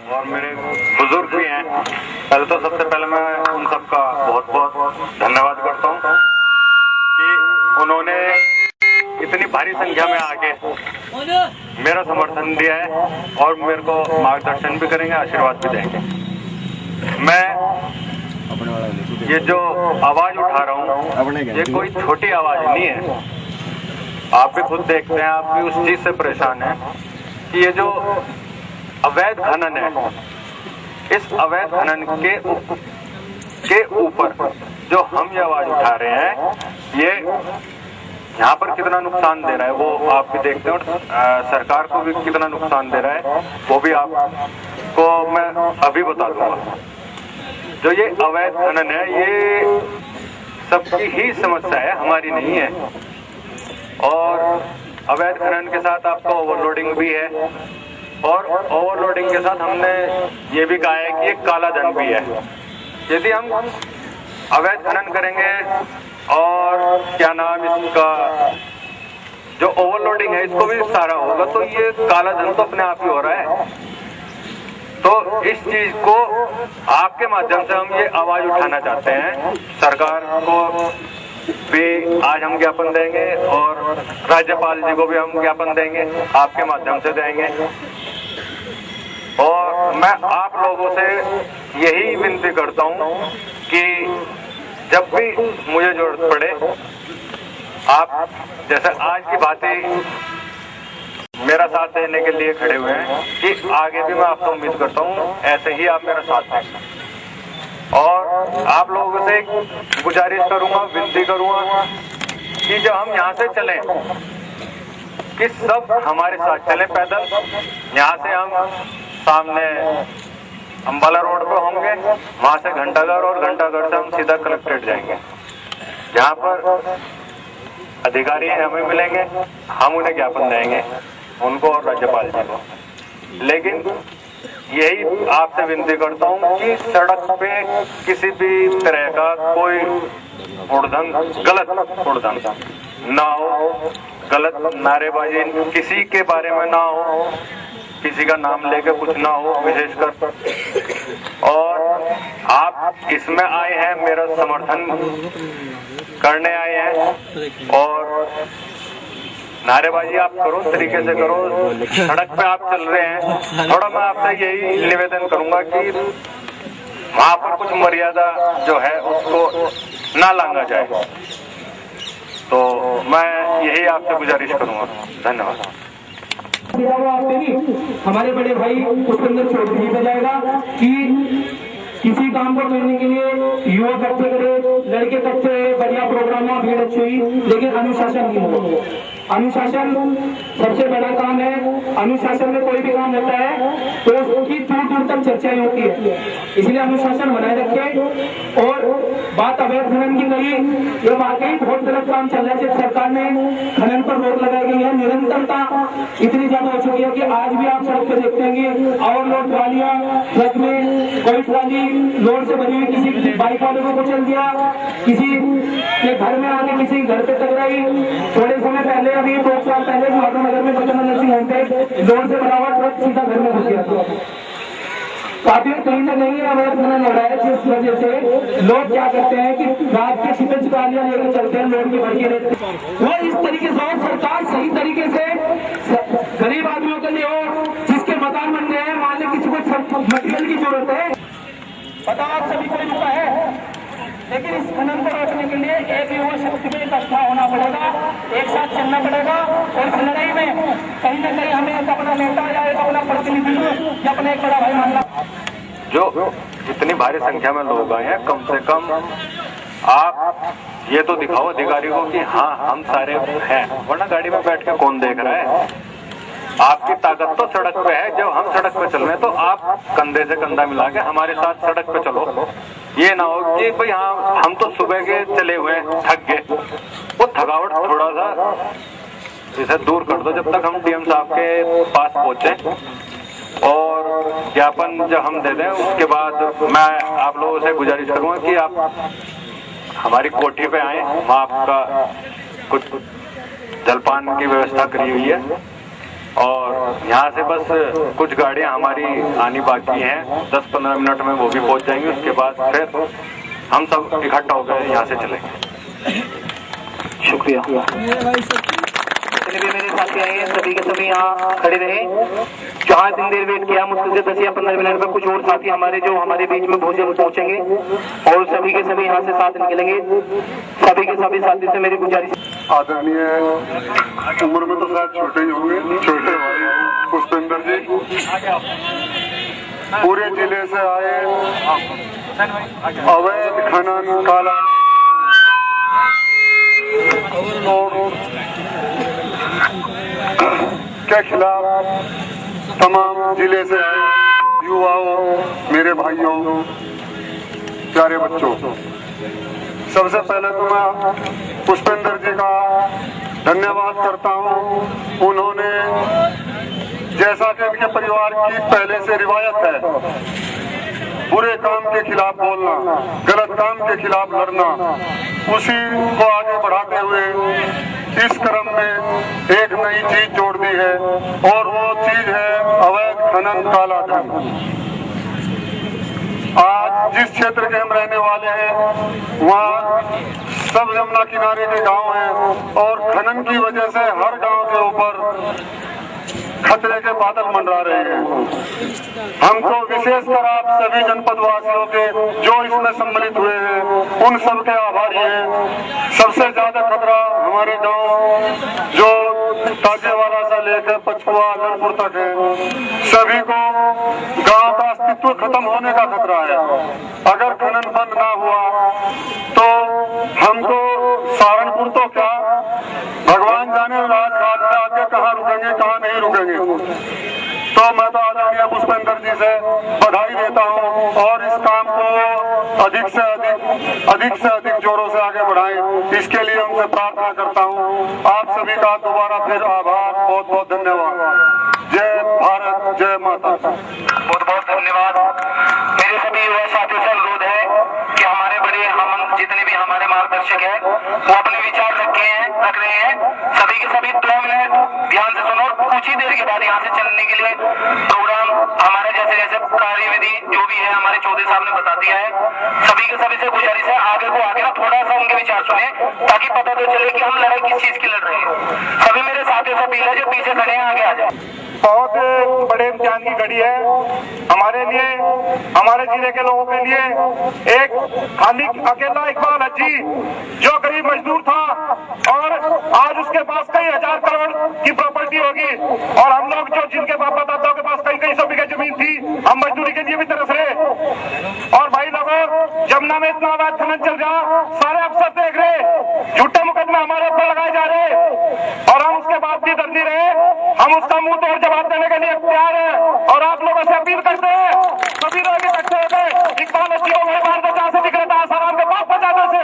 और मेरे बुजुर्ग भी हैं। पहले तो सबसे पहले मैं उन सबका बहुत बहुत धन्यवाद करता हूँ कि उन्होंने इतनी भारी संख्या में आके मेरा समर्थन दिया है और मेरे को मार्गदर्शन भी करेंगे, आशीर्वाद भी देंगे। मैं ये जो आवाज उठा रहा हूँ ये कोई छोटी आवाज नहीं है। आप भी खुद देखते हैं, आप भी उस चीज से परेशान हैं कि ये जो अवैध खनन है, इस अवैध खनन के ऊपर जो हम ये आवाज उठा रहे हैं, ये यहाँ पर कितना नुकसान दे रहा है वो आप भी देखते हैं और सरकार को भी कितना नुकसान दे रहा है वो भी आपको मैं अभी बता दूंगा। जो ये अवैध खनन है ये सबकी ही समस्या है, हमारी नहीं है। और अवैध खनन के साथ आपका ओवरलोडिंग भी है और ओवरलोडिंग के साथ हमने ये भी कहा है कि एक काला धन भी है। यदि हम अवैध खनन करेंगे और क्या नाम इसका जो ओवरलोडिंग है इसको भी सारा होगा तो ये काला धन तो अपने आप ही हो रहा है। तो इस चीज को आपके माध्यम से हम ये आवाज उठाना चाहते हैं। सरकार को भी आज हम ज्ञापन देंगे और राज्यपाल जी को भी हम ज्ञापन देंगे, आपके माध्यम से देंगे। और मैं आप लोगों से यही विनती करता हूं कि जब भी मुझे जरूरत पड़े, आप जैसे आज की बातें मेरा साथ देने के लिए खड़े हुए हैं कि आगे भी मैं आपको उम्मीद करता हूं ऐसे ही आप मेरा साथ दें। और आप लोगों से गुजारिश करूंगा, विनती करूंगा कि जब हम यहाँ से चलें कि सब हमारे साथ चलें पैदल। यहाँ से हम सामने अंबाला रोड पे होंगे, वहां से घंटाघर और घंटाघर से हम सीधा कलेक्ट्रेट जाएंगे, जहाँ पर अधिकारी हमें मिलेंगे, हम उन्हें ज्ञापन देंगे, उनको और राज्यपाल जी को। लेकिन यही आपसे विनती करता हूँ कि सड़क पे किसी भी तरह का कोई उड़दंग, गलत उड़दंग ना हो, गलत नारेबाजी किसी के बारे में ना हो, किसी का नाम लेके कुछ ना हो विशेषकर। और आप इसमें आए हैं, मेरा समर्थन करने आए हैं और नारेबाजी आप करो, तरीके से करो। सड़क पे आप चल रहे हैं, थोड़ा मैं आपसे यही निवेदन करूंगा कि वहां पर कुछ मर्यादा जो है उसको ना लांघा जाए। तो मैं यही आपसे गुजारिश करूंगा। धन्यवाद। हमारे बड़े भाई उसके अंदर छोड़ दिया जाएगा कि किसी काम को करने के लिए युवा इकट्ठे करे, लड़के इकट्ठे रहे, बढ़िया प्रोग्राम हुआ, भीड़ अच्छी हुई, लेकिन अनुशासन नहीं होगा। अनुशासन सबसे बड़ा काम है। अनुशासन में कोई भी काम होता है तो उसकी दूर दूर तक चर्चाएं होती है, इसलिए अनुशासन बनाए रखे। और बात अवैध खनन की कही, ये वाकई बहुत गलत काम चल रहा है। जब सरकार ने खनन पर रोक लगाई गई है, निरंतरता इतनी ज्यादा हो चुकी है कि आज भी आप सड़क पर देखते हैं ओवरलोड ट्रालियां, ट्रक में कोई ट्राली लोड से बनी हुई किसी बाइक वाले को कुचल दिया, किसी के घर में आके किसी घर पे टकराई। थोड़े समय पहले, अभी 2 साल पहले नगर में बच्चन नर्सिंग होम पे लोड से बना हुआ ट्रक सीधा घर में घुस गया। काफी कहीं ना कहीं अवैध खनन हो रहा है, जिस वजह से लोग क्या करते हैं कि रात के छिपे चुकालियां लेकर चलते हैं, लोग की भड़के रहते हैं। वो इस तरीके से और सरकार सही तरीके से गरीब आदमियों के लिए हो, जिसके मकान बन गए हैं, मान ली किसी को मटेरियल की जरूरत है, पता आप सभी को रुका है, लेकिन इस खनन को रोकने के लिए एक युवा शक्ति में इकट्ठा होना पड़ेगा, एक साथ चलना पड़ेगा। और इस लड़ाई में कहीं ना कहीं हमें अपना नेता या अपना प्रतिनिधि या अपना एक बड़ा भाई मानना। जो इतनी भारी संख्या में लोग आए हैं, कम से कम आप ये तो दिखाओ अधिकारी को कि हाँ हम सारे हैं, वरना गाड़ी में बैठ के कौन देख रहा है। आपकी ताकत तो सड़क पे है। जब हम सड़क पे चल रहे हैं तो आप कंधे से कंधा मिला के हमारे साथ सड़क पे चलो। ये ना हो कि भाई हाँ हम तो सुबह के चले हुए थक गए, वो थकावट थोड़ा सा इसे दूर कर दो जब तक हम डीएम साहब के पास पहुंचे और ज्ञापन जब हम दे दें। उसके बाद मैं आप लोगों से गुजारिश करूंगा कि आप हमारी कोठी पे आए, वहाँ आपका कुछ जलपान की व्यवस्था करी हुई है और यहाँ से बस कुछ गाड़ियाँ हमारी आनी बाकी हैं, 10-15 मिनट में वो भी पहुँच जाएंगी। उसके बाद फिर हम सब इकट्ठा होकर यहाँ से चलेंगे। शुक्रिया। जितने भी मेरे साथी आए हैं सभी के सभी यहाँ खड़े रहे। जहाँ इतनी देर वेट किया, मुश्किल से 10 या 15 मिनट में कुछ और साथी हमारे जो हमारे बीच में भोजन पहुँचेंगे और सभी के सभी यहाँ से साथ निकलेंगे। सभी के सभी साथी से मेरी गुजारिश। आदरणीय उम्र में तो शायद छोटे ही होंगे, छोटे भाई पुष्पेंद्र जी पूरे जिले से आए, अवैध खनन काला के खिलाफ तमाम जिले से आए युवाओं, मेरे भाइयों, प्यारे बच्चों, सबसे पहले तो मैं पुष्पेंद्र जी का धन्यवाद करता हूं। उन्होंने, जैसा कि इनके परिवार की पहले से रिवायत है, बुरे काम के खिलाफ बोलना, गलत काम के खिलाफ लड़ना, उसी को आगे बढ़ाते हुए इस क्रम में एक नई चीज जोड़ दी है और वो चीज है अवैध खनन काला धन। आज जिस क्षेत्र के हम रहने वाले हैं वहाँ सब यमुना किनारे के गांव हैं और खनन की वजह से हर गांव के ऊपर खतरे के बादल मंडरा रहे हैं। हमको विशेषकर आप सभी जनपद वासियों के जो इसमें सम्मिलित हुए हैं उन सब के आभारी हैं। सबसे ज्यादा खतरा हमारे गांव जो ताजेवाला से लेकर पचकुआ लड़पुर तक है, सभी को गांव का अस्तित्व खत्म होने का खतरा है। अगर खनन बंद ना हुआ तो हमको सहारनपुर तो क्या, भगवान जाने राजघाट में आके कहाँ रुकेंगे कहाँ नहीं रुकेंगे। तो मैं तो आदरणीय पुष्पेंद्र जी से बधाई देता हूँ और इस काम को अधिक से अधिक जोरों से आगे बढ़ाएं, इसके लिए उनसे प्रार्थना करता हूँ। आप सभी का दोबारा फिर आभार, बहुत बहुत धन्यवाद। जय भारत, जय माता। बहुत बहुत धन्यवाद। मेरे सभी युवा साथियों से अनुरोध है कि हमारे बड़े हम जितने भी हमारे मार्गदर्शक हैं वो अपने विचार रख रहे हैं। सभी के सभी 2 मिनट ध्यान से सुनो। कुछ ही देर के बाद यहाँ से चलने के लिए प्रोग्राम हमारे जैसे जैसे कार्यविधि जो भी है हमारे चौधरी साहब ने बता दिया है। सभी के सभी से गुजारिश है आगे को आगे ना थोड़ा सा उनके विचार सुने ताकि पता तो चले कि हम लड़ाई किस चीज की लड़ रहे हैं। सभी मेरे साथियों से अपील है जो पीछे खड़े हैं आगे आ जाए। बहुत बड़े इम्तिहान की घड़ी है हमारे लिए, हमारे जिले के लोगों के लिए। एक खाली अकेला इकबाल हज्जी जो गरीब मजदूर था और आज उसके पास कई हजार करोड़ की प्रॉपर्टी होगी और हम लोग जो जिनके बाप दादाओं के पास कई सौ बीघे जमीन थी, हम मजदूरी के लिए भी तरस रहे। और भाई लोगों, जमुना में इतना अवैध खनन चल रहा, सारे अफसर देख रहे, झूठे मुकदमे हमारे ऊपर लगाए जा रहे और हम उसके बाद भी डर नहीं रहे। हम उसका मुंह तोड़ जवाब देने के लिए तैयार है और आप लोगों से अपील करते हैं सभी लोग इकट्ठे हो गए। इकबाल हज्जी को वही मार दो जहाँ से निकले था, आसाराम के बाप बचाने से।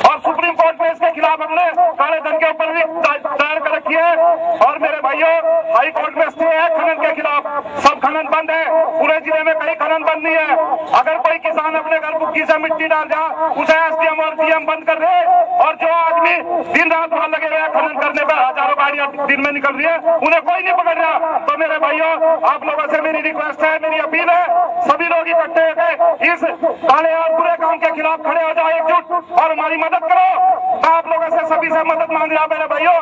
और सुप्रीम कोर्ट में इसके खिलाफ हमने काले धन के ऊपर भी दायर कर रखी है। और मेरे भाइयों, हाई कोर्ट में स्टे है खनन के खिलाफ, सब खनन बंद है। पूरे जिले में कहीं खनन बंद नहीं है। अगर कोई किसान अपने घर बुक्की से मिट्टी डाल जा, उसे एसडीएम और सीएम बंद कर रहे। और जो आदमी दिन रात वहां लगे हुए खनन करने पर हजारों गाड़ियां दिन में निकल रही है, उन्हें कोई नहीं पकड़ रहा। तो मेरे भाइयों, आप लोगों से मेरी रिक्वेस्ट है, मेरी अपील है, सभी लोग इकट्ठे होकर इस काले और बुरे काम के खिलाफ खड़े हो जाओ एकजुट और हमारी मदद करो। मैं आप लोगों से सभी से मदद मांग रहा मेरे भाइयों,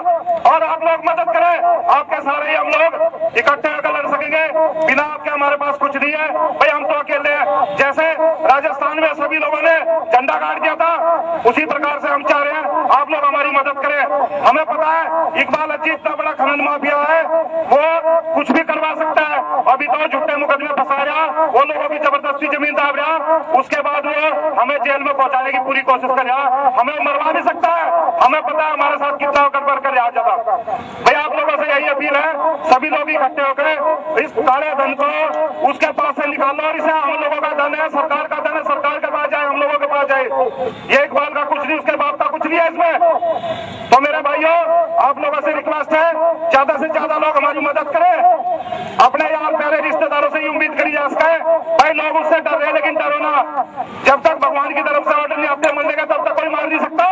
और आप लोग मदद करें। आपके सारे हम लोग इकट्ठे होकर लड़ सकेंगे। बिना आपके हमारे पास कुछ नहीं है भाई, हम तो अकेले हैं। जैसे राजस्थान में सभी लोगों ने झंडा गाड़ दिया था, उसी प्रकार से हम चाह रहे हैं आप लोग हमारी मदद करें। हमें पता है इकबाल हज्जी इतना बड़ा खनन माफिया है, वो कुछ भी करवा सकता है। अभी तो झूठे मुकदमे फंसा रहा, वो लोगों की जबरदस्ती जमीन दाब रहा, उसके बाद वो हमें जेल में पहुंचाने की पूरी कोशिश कर रहा। हमें मरवा भी सकता है, हमें पता है हमारे साथ कितना गड़बड़ कर रहा जाता। भाई आप लोगों से यही अपील है, सभी लोग इकट्ठे होकर इस काले धन को उसके पास से निकालो और इसे हम लोगों का धन है, सरकार का धन है, सरकार के पास जाए, हम लोगों के पास जाए। ये इकबाल का कुछ नहीं, उसके बाप का कुछ नहीं है इसमें। तो मेरे भाइयों, आप लोगों से रिक्वेस्ट है, ज्यादा से ज्यादा लोग हमारी मदद करें। अपने यार प्यारे रिश्तेदारों से उम्मीद करी जा सके भाई, लोग उससे डर रहे लेकिन डरो ना। जब तक भगवान की तरफ से ऑर्डर नहीं आपके मरने का, तब तक कोई मार नहीं सकता।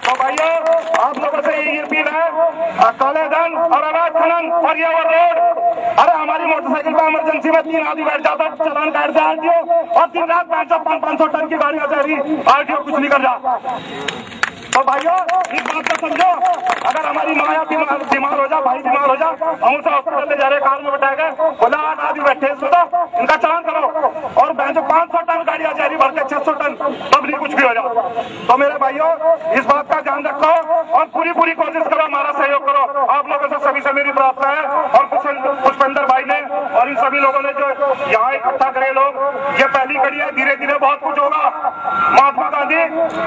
तो भाइयों, आप लोगों से यही अपील है, काले मोटरसाइकिल पर इमरजेंसी में 3 आदमी बैठ जाता, चालान काट दे आरटीओ, और दिन रात 500 टन की गाड़ियां जा रही, आरटीओ कुछ नहीं कर रहा। तो भाइयों इस बात को समझो, अगर हमारी माँ या बीमार हो जा, भाई बीमार हो जा, हम उसे हॉस्पिटल ले जा रहे, कार में बैठा गए, बोला 8 आदमी बैठे इसमें, तो इनका चालान करो, और बहन जो 500 टन गाड़ियां जा रही भर के 600 टन, तब नहीं कुछ भी हो जाओ। तो मेरे भाइयों इस बात का ध्यान रखो और पूरी कोशिश करो, हमारा सहयोग करो। आप लोगों से सभी से मेरी प्रार्थना है, और पुष्पेंद्र भाई ने और इन सभी लोगों ने जो यहाँ इकट्ठा करे लोग, ये पहली कड़ी है, धीरे धीरे बहुत कुछ होगा। महात्मा गांधी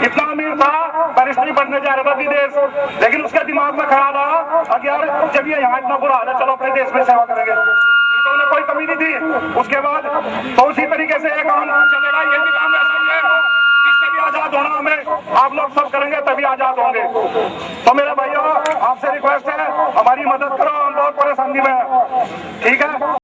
इतना अमीर था, बैरिस्ट्री पढ़ने जा रहा था विदेश, लेकिन उसके दिमाग में ख्याल आया कि यार जब ये यहाँ इतना बुरा हाल है, चलो अपने देश में सेवा करेंगे। तो उन्हें कोई कमी नहीं थी उसके बाद, तो उसी तरीके से ये काम चलेगा, ये भी काम ऐसा ही है। इससे भी आजाद होना हमें आप लोग सब करेंगे तभी आजाद होंगे। तो मेरे भाइयों आपसे रिक्वेस्ट है, हमारी मदद करो, हम बहुत परेशानी में हैं, ठीक है।